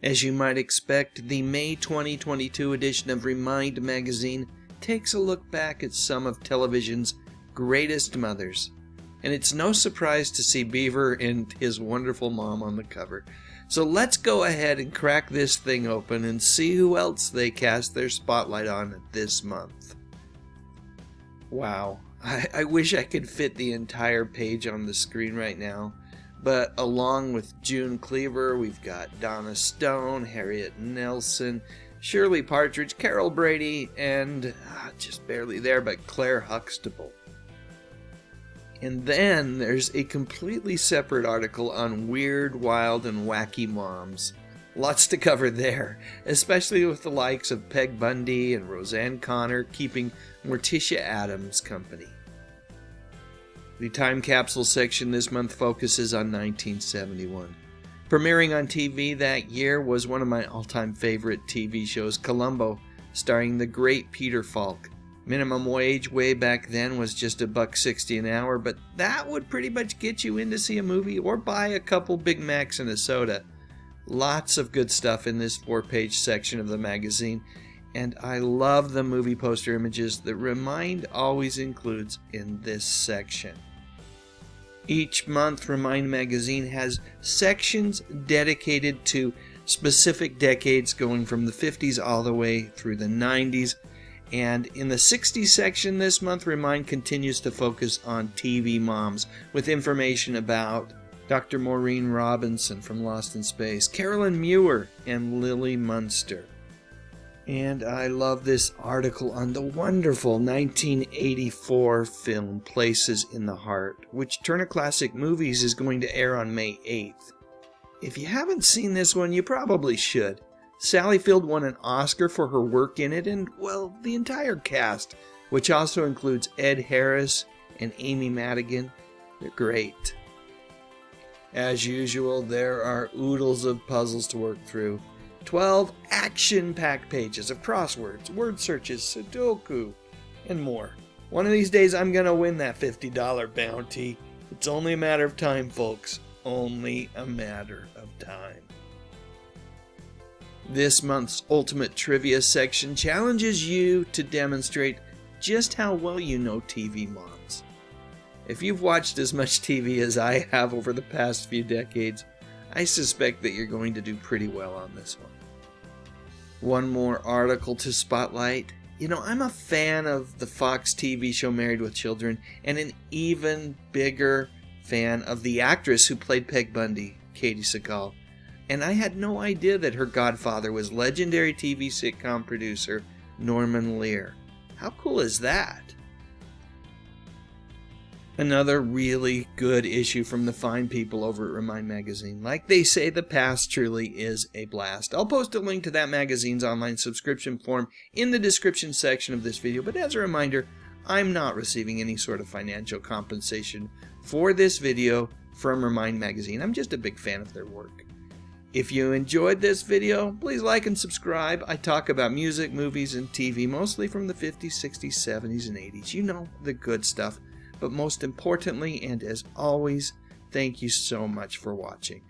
As you might expect, the May 2022 edition of ReMIND magazine takes a look back at some of television's greatest mothers. And it's no surprise to see Beaver and his wonderful mom on the cover. So let's go ahead and crack this thing open and see who else they cast their spotlight on this month. Wow, I wish I could fit the entire page on the screen right now. But along with June Cleaver, we've got Donna Stone, Harriet Nelson, Shirley Partridge, Carol Brady, and just barely there, but Claire Huxtable. And then there's a completely separate article on weird, wild, and wacky moms. Lots to cover there, especially with the likes of Peg Bundy and Roseanne Connor keeping Morticia Adams company. The Time Capsule section this month focuses on 1971. Premiering on TV that year was one of my all-time favorite TV shows, Columbo, starring the great Peter Falk. Minimum wage way back then was just $1.60 an hour, but that would pretty much get you in to see a movie or buy a couple Big Macs and a soda. Lots of good stuff in this 4-page section of the magazine, and I love the movie poster images that ReMIND always includes in this section. Each month, ReMIND magazine has sections dedicated to specific decades going from the 50s all the way through the 90s. And in the 60s section this month, ReMIND continues to focus on TV moms with information about Dr. Maureen Robinson from Lost in Space, Carolyn Muir, and Lily Munster. And I love this article on the wonderful 1984 film Places in the Heart, which Turner Classic Movies is going to air on May 8th. If you haven't seen this one, you probably should. Sally Field won an Oscar for her work in it, and, well, the entire cast, which also includes Ed Harris and Amy Madigan. They're great. As usual, there are oodles of puzzles to work through. 12 action-packed pages of crosswords, word searches, Sudoku, and more. One of these days I'm gonna win that $50 bounty. It's only a matter of time, folks. Only a matter of time. This month's Ultimate Trivia section challenges you to demonstrate just how well you know TV moms. If you've watched as much TV as I have over the past few decades, I suspect that you're going to do pretty well on this one. One more article to spotlight. You know, I'm a fan of the Fox TV show Married with Children, and an even bigger fan of the actress who played Peg Bundy, Katie Sagal. And I had no idea that her godfather was legendary TV sitcom producer Norman Lear. How cool is that? Another really good issue from the fine people over at ReMIND magazine. Like they say, the past truly is a blast. I'll post a link to that magazine's online subscription form in the description section of this video, but as a reminder, I'm not receiving any sort of financial compensation for this video from ReMIND magazine. I'm just a big fan of their work. If you enjoyed this video, please like and subscribe. I talk about music, movies, and TV, mostly from the 50s, 60s, 70s, and 80s. You know, the good stuff. But most importantly, and as always, thank you so much for watching.